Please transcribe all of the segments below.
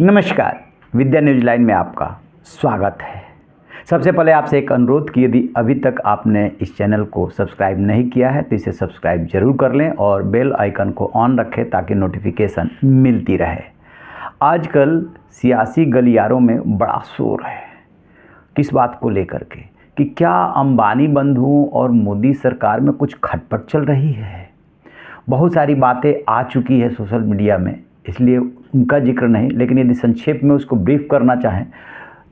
नमस्कार, विद्या news line में आपका स्वागत है। सबसे पहले आपसे एक अनुरोध कि यदि अभी तक आपने इस चैनल को सब्सक्राइब नहीं किया है तो इसे सब्सक्राइब जरूर कर लें और बेल आइकन को ऑन रखें ताकि नोटिफिकेशन मिलती रहे। आजकल सियासी गलियारों में बड़ा शोर है किस बात को लेकर के कि क्या अंबानी बंधुओं और मोदी सरकार में कुछ खटपट चल रही है। बहुत सारी बातें आ चुकी है सोशल मीडिया में, इसलिए उनका जिक्र नहीं, लेकिन यदि संक्षेप में उसको ब्रीफ करना चाहें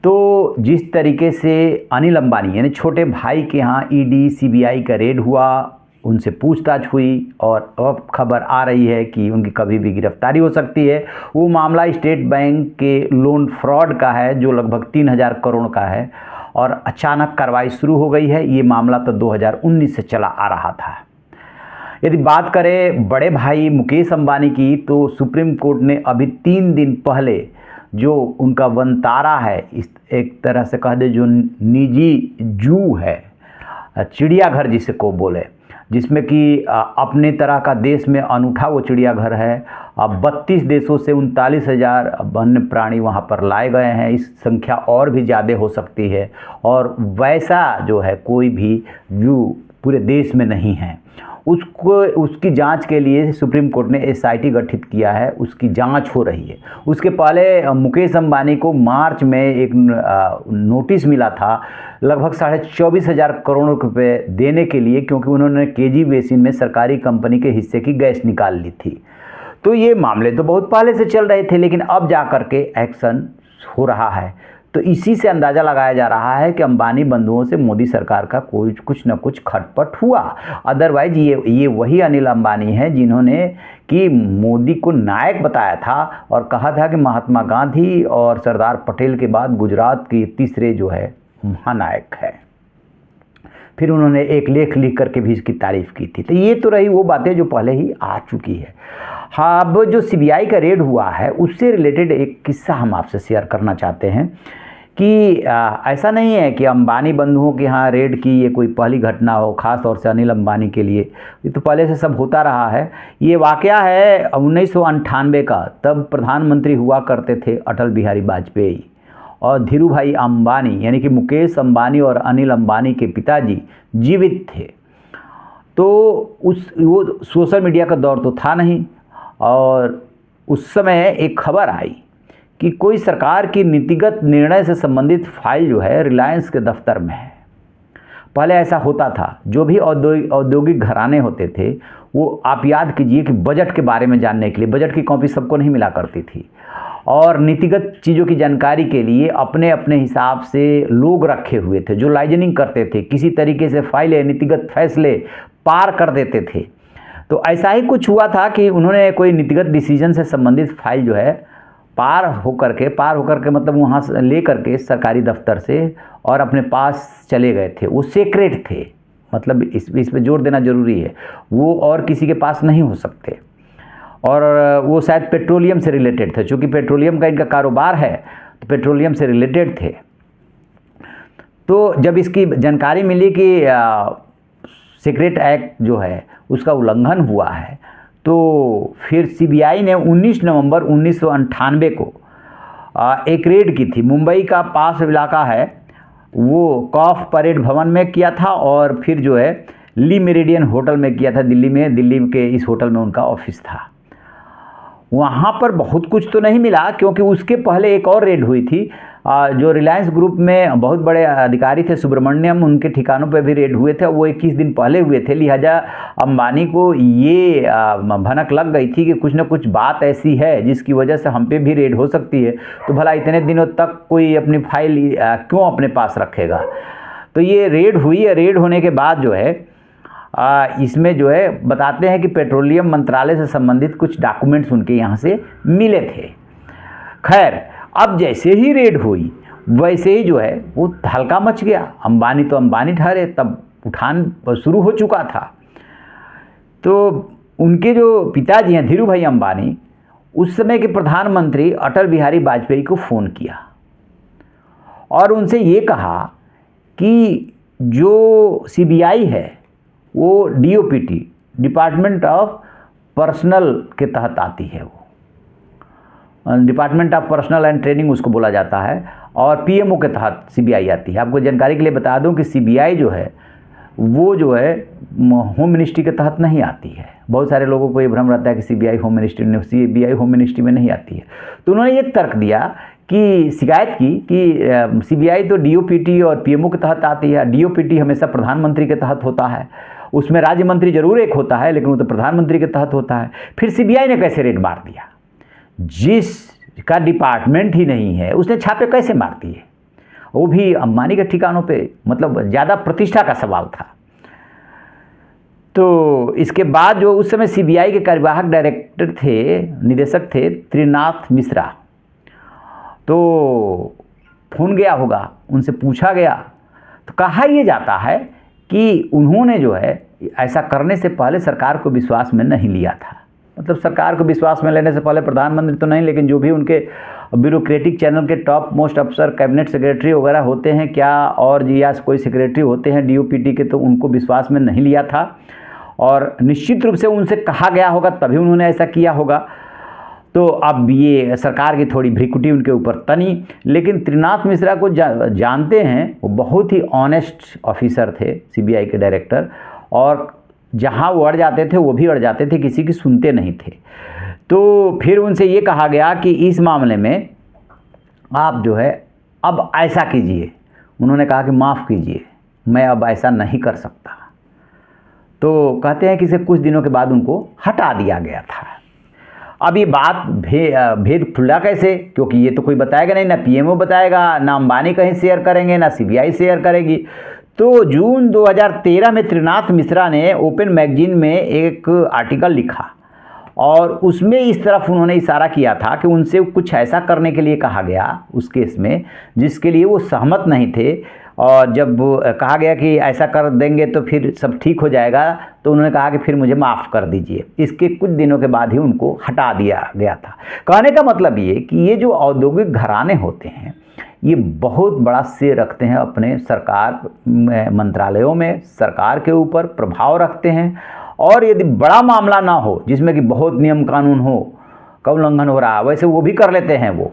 तो जिस तरीके से अनिल अंबानी यानी छोटे भाई के यहाँ ईडी सीबीआई का रेड हुआ, उनसे पूछताछ हुई और अब खबर आ रही है कि उनकी कभी भी गिरफ्तारी हो सकती है। वो मामला स्टेट बैंक के लोन फ्रॉड का है जो लगभग 3000 करोड़ का है और अचानक कार्रवाई शुरू हो गई है। ये मामला तो 2019 से चला आ रहा था। यदि बात करें बड़े भाई मुकेश अंबानी की तो सुप्रीम कोर्ट ने अभी 3 दिन पहले जो उनका वनतारा है, इस एक तरह से कह दे जो निजी जू है, चिड़ियाघर जिसे को बोले, जिसमें कि अपने तरह का देश में अनूठा वो चिड़ियाघर है। अब 32 देशों से 39,000 वन्य प्राणी वहाँ पर लाए गए हैं। इस संख्या और भी ज़्यादा हो सकती है और वैसा जो है कोई भी जू पूरे देश में नहीं है। उसकी जांच के लिए सुप्रीम कोर्ट ने एसआईटी गठित किया है, उसकी जांच हो रही है। उसके पहले मुकेश अंबानी को मार्च में एक नोटिस मिला था लगभग 24,500 करोड़ रुपए देने के लिए, क्योंकि उन्होंने केजी बेसिन में सरकारी कंपनी के हिस्से की गैस निकाल ली थी। तो ये मामले तो बहुत पहले से चल रहे थे, लेकिन अब जा कर के एक्शन हो रहा है। तो इसी से अंदाज़ा लगाया जा रहा है कि अंबानी बंधुओं से मोदी सरकार का कुछ न कुछ खटपट हुआ। अदरवाइज ये वही अनिल अंबानी हैं जिन्होंने कि मोदी को नायक बताया था और कहा था कि महात्मा गांधी और सरदार पटेल के बाद गुजरात के तीसरे जो है महानायक है। फिर उन्होंने एक लेख लिख करके भी इसकी तारीफ़ की थी। तो ये तो रही वो बातें जो पहले ही आ चुकी है। हाँ, अब जो सीबीआई का रेड हुआ है उससे रिलेटेड एक किस्सा हम आपसे शेयर करना चाहते हैं कि ऐसा नहीं है कि अंबानी बंधुओं के यहाँ रेड की ये कोई पहली घटना हो, ख़ास तौर से अनिल अंबानी के लिए। ये तो पहले से सब होता रहा है। ये वाक़या है 1998 का। तब प्रधानमंत्री हुआ करते थे अटल बिहारी वाजपेयी और धीरू भाई अंबानी यानी कि मुकेश अंबानी और अनिल अंबानी के पिताजी जीवित थे। तो वो सोशल मीडिया का दौर तो था नहीं और उस समय एक खबर आई कि कोई सरकार की नीतिगत निर्णय से संबंधित फाइल जो है रिलायंस के दफ्तर में है। पहले ऐसा होता था, जो भी औद्योगिक घराने होते थे वो, आप याद कीजिए कि बजट के बारे में जानने के लिए बजट की कॉपी सबको नहीं मिला करती थी और नीतिगत चीज़ों की जानकारी के लिए अपने अपने हिसाब से लोग रखे हुए थे जो लाइजनिंग करते थे, किसी तरीके से फाइलें नीतिगत फैसले पार कर देते थे। तो ऐसा ही कुछ हुआ था कि उन्होंने कोई नीतिगत डिसीजन से संबंधित फाइल जो है पार होकर के मतलब वहाँ से ले करके सरकारी दफ्तर से और अपने पास चले गए थे। वो सीक्रेट थे, मतलब इस पे जोर देना जरूरी है, वो और किसी के पास नहीं हो सकते। और वो शायद पेट्रोलियम से रिलेटेड थे, चूँकि पेट्रोलियम का इनका कारोबार है तो पेट्रोलियम से रिलेटेड थे। तो जब इसकी जानकारी मिली कि सीक्रेट एक्ट जो है उसका उल्लंघन हुआ है, तो फिर सीबीआई ने 19 नवंबर 1998 को एक रेड की थी। मुंबई का पास इलाका है वो कॉफ परेड भवन में किया था और फिर जो है ली मेरिडियन होटल में किया था दिल्ली में। दिल्ली के इस होटल में उनका ऑफिस था। वहाँ पर बहुत कुछ तो नहीं मिला, क्योंकि उसके पहले एक और रेड हुई थी जो रिलायंस ग्रुप में बहुत बड़े अधिकारी थे सुब्रमण्यम, उनके ठिकानों पर भी रेड हुए थे। वो 21 दिन पहले हुए थे। लिहाजा अंबानी को ये भनक लग गई थी कि कुछ न कुछ बात ऐसी है जिसकी वजह से हम पे भी रेड हो सकती है, तो भला इतने दिनों तक कोई अपनी फाइल क्यों अपने पास रखेगा। तो ये रेड हुई। रेड होने के बाद जो है इसमें जो है बताते हैं कि पेट्रोलियम मंत्रालय से संबंधित कुछ डॉक्यूमेंट्स उनके यहाँ से मिले थे। खैर, अब जैसे ही रेड हुई वैसे ही जो है वो हल्का मच गया। अंबानी तो अंबानी ठहरे, तब उठान शुरू हो चुका था। तो उनके जो पिताजी हैं धीरू भाई अंबानी, उस समय के प्रधानमंत्री अटल बिहारी वाजपेयी को फ़ोन किया और उनसे ये कहा कि जो सीबीआई है वो डीओपीटी डिपार्टमेंट ऑफ पर्सनल के तहत आती है वो, department of personal and training उसको बोला जाता है, और पीएमओ के तहत सीबीआई आती है। आपको जानकारी के लिए बता दूं कि सीबीआई जो है वो जो है होम मिनिस्ट्री के तहत नहीं आती है। बहुत सारे लोगों को ये भ्रम रहता है कि सीबीआई होम मिनिस्ट्री में नहीं आती है। तो उन्होंने ये तर्क दिया कि शिकायत की कि सीबीआई तो डीओपीटी और पीएमओ के तहत आती है। डीओपीटी हमेशा प्रधानमंत्री के तहत होता है, उसमें राज्य मंत्री जरूर एक होता है, लेकिन वो तो प्रधानमंत्री के तहत होता है। फिर सीबीआई ने कैसे रेड मार दिया? जिसका डिपार्टमेंट ही नहीं है उसने छापे कैसे मार दिए? वो भी अंबानी के ठिकानों पे, मतलब ज़्यादा प्रतिष्ठा का सवाल था। तो इसके बाद जो उस समय सीबीआई के कार्यवाहक डायरेक्टर थे, निदेशक थे त्रिनाथ मिश्रा, तो फोन गया होगा, उनसे पूछा गया तो कहा यह जाता है कि उन्होंने जो है ऐसा करने से पहले सरकार को विश्वास में नहीं लिया था। मतलब सरकार को विश्वास में लेने से पहले प्रधानमंत्री तो नहीं, लेकिन जो भी उनके ब्यूरोक्रेटिक चैनल के टॉप मोस्ट अफसर, कैबिनेट सेक्रेटरी वगैरह होते हैं क्या, और या कोई सेक्रेटरी होते हैं डीओपीटी के, तो उनको विश्वास में नहीं लिया था और निश्चित रूप से उनसे कहा गया होगा तभी उन्होंने ऐसा किया होगा। तो अब ये सरकार की थोड़ी भ्रिकुटी उनके ऊपर तनी, लेकिन त्रिनाथ मिश्रा को जानते हैं, वो बहुत ही ऑनेस्ट ऑफिसर थे सीबीआई के डायरेक्टर, और जहाँ वो अड़ जाते थे वो भी अड़ जाते थे, किसी की सुनते नहीं थे। तो फिर उनसे ये कहा गया कि इस मामले में आप जो है अब ऐसा कीजिए। उन्होंने कहा कि माफ़ कीजिए, मैं अब ऐसा नहीं कर सकता। तो कहते हैं कि इसे कुछ दिनों के बाद उनको हटा दिया गया था। अब ये बात भेद खुला कैसे? क्योंकि ये तो कोई बताएगा नहीं, ना पीएमओ बताएगा, ना अंबानी कहीं शेयर करेंगे, ना सीबीआई शेयर करेगी। तो जून 2013 में त्रिनाथ मिश्रा ने ओपन मैगजीन में एक आर्टिकल लिखा और उसमें इस तरफ उन्होंने इशारा किया था कि उनसे कुछ ऐसा करने के लिए कहा गया उस केस में जिसके लिए वो सहमत नहीं थे, और जब कहा गया कि ऐसा कर देंगे तो फिर सब ठीक हो जाएगा, तो उन्होंने कहा कि फिर मुझे माफ़ कर दीजिए। इसके कुछ दिनों के बाद ही उनको हटा दिया गया था। कहने का मतलब ये कि ये जो औद्योगिक घराने होते हैं ये बहुत बड़ा शेयर रखते हैं अपने सरकार मंत्रालयों में, सरकार के ऊपर प्रभाव रखते हैं, और यदि बड़ा मामला ना हो जिसमें कि बहुत नियम कानून हो का उल्लंघन हो रहा, वैसे वो भी कर लेते हैं वो,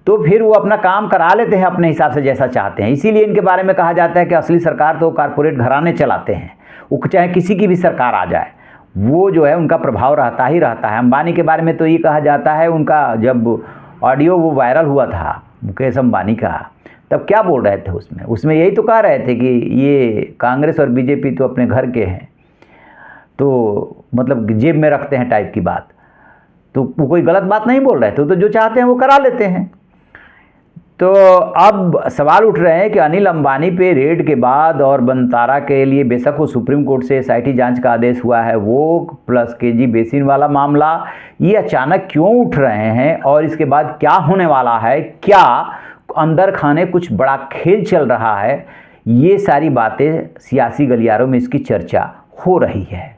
तो फिर वो अपना काम करा लेते हैं अपने हिसाब से जैसा चाहते हैं। इसीलिए इनके बारे में कहा जाता है कि असली सरकार तो कारपोरेट घराने चलाते हैं, वो चाहे किसी की भी सरकार आ जाए, वो जो है उनका प्रभाव रहता ही रहता है। अंबानी के बारे में तो ये कहा जाता है, उनका जब ऑडियो वो वायरल हुआ था मुकेश अंबानी का, तब क्या बोल रहे थे उसमें यही तो कह रहे थे कि ये कांग्रेस और बीजेपी तो अपने घर के हैं, तो मतलब जेब में रखते हैं टाइप की बात। तो वो कोई गलत बात नहीं बोल रहे थे, तो जो चाहते हैं वो करा लेते हैं। तो अब सवाल उठ रहे हैं कि अनिल अंबानी पे रेड के बाद और बनतारा के लिए बेशक वो सुप्रीम कोर्ट से एसआईटी जांच का आदेश हुआ है, वो प्लस केजी बेसिन वाला मामला, ये अचानक क्यों उठ रहे हैं और इसके बाद क्या होने वाला है, क्या अंदर खाने कुछ बड़ा खेल चल रहा है, ये सारी बातें सियासी गलियारों में इसकी चर्चा हो रही है।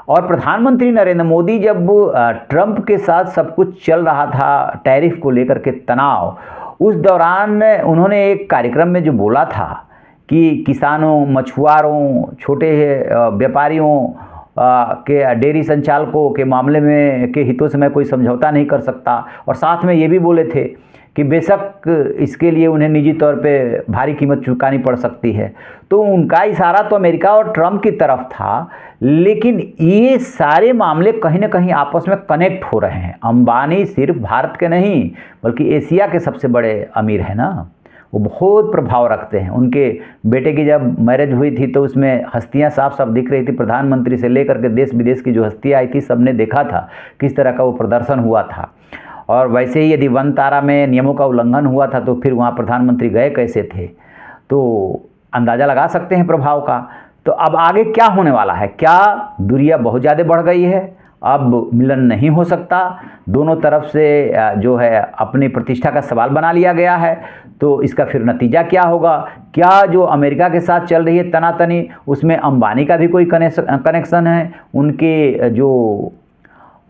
और प्रधानमंत्री नरेंद्र मोदी जब ट्रंप के साथ सब कुछ चल रहा था, टैरिफ को लेकर के तनाव, उस दौरान उन्होंने एक कार्यक्रम में जो बोला था कि किसानों, मछुआरों, छोटे व्यापारियों के, डेयरी संचालकों के मामले में के हितों से मैं कोई समझौता नहीं कर सकता, और साथ में ये भी बोले थे कि बेशक इसके लिए उन्हें निजी तौर पे भारी कीमत चुकानी पड़ सकती है। तो उनका इशारा तो अमेरिका और ट्रंप की तरफ था, लेकिन ये सारे मामले कहीं ना कहीं आपस में कनेक्ट हो रहे हैं। अंबानी सिर्फ भारत के नहीं बल्कि एशिया के सबसे बड़े अमीर हैं ना, वो बहुत प्रभाव रखते हैं। उनके बेटे की जब मैरिज हुई थी तो उसमें हस्तियां साफ साफ दिख रही थी, प्रधानमंत्री से लेकर के देश विदेश की जो हस्तियां आई थी सबने देखा था किस तरह का वो प्रदर्शन हुआ था। और वैसे ही यदि बनतारा में नियमों का उल्लंघन हुआ था तो फिर वहाँ प्रधानमंत्री गए कैसे थे, तो अंदाज़ा लगा सकते हैं प्रभाव का। तो अब आगे क्या होने वाला है? क्या दूरियां बहुत ज़्यादा बढ़ गई है, अब मिलन नहीं हो सकता, दोनों तरफ से जो है अपनी प्रतिष्ठा का सवाल बना लिया गया है, तो इसका फिर नतीजा क्या होगा? क्या जो अमेरिका के साथ चल रही है तनातनी, उसमें अंबानी का भी कोई कनेक्शन है, उनके जो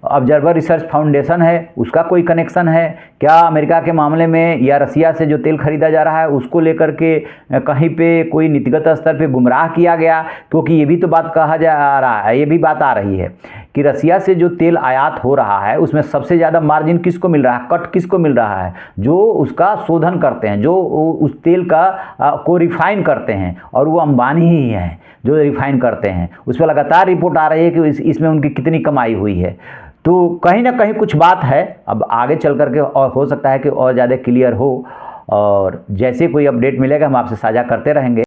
ऑब्जर्वर रिसर्च फाउंडेशन है उसका कोई कनेक्शन है, क्या अमेरिका के मामले में या रसिया से जो तेल खरीदा जा रहा है उसको लेकर के कहीं पे कोई नीतिगत स्तर पे गुमराह किया गया? क्योंकि ये भी तो बात कहा जा रहा है, ये भी बात आ रही है कि रसिया से जो तेल आयात हो रहा है उसमें सबसे ज़्यादा मार्जिन किसको मिल रहा है, कट किसको मिल रहा है? जो उसका शोधन करते हैं, जो उस तेल का को रिफाइन करते हैं, और वो अंबानी ही हैं जो रिफाइन करते हैं। उस पर लगातार रिपोर्ट आ रही है कि इसमें उनकी कितनी कमाई हुई है। तो कहीं ना कहीं कुछ बात है। अब आगे चल करके और हो सकता है कि और ज़्यादा क्लियर हो, और जैसे कोई अपडेट मिलेगा हम आपसे साझा करते रहेंगे।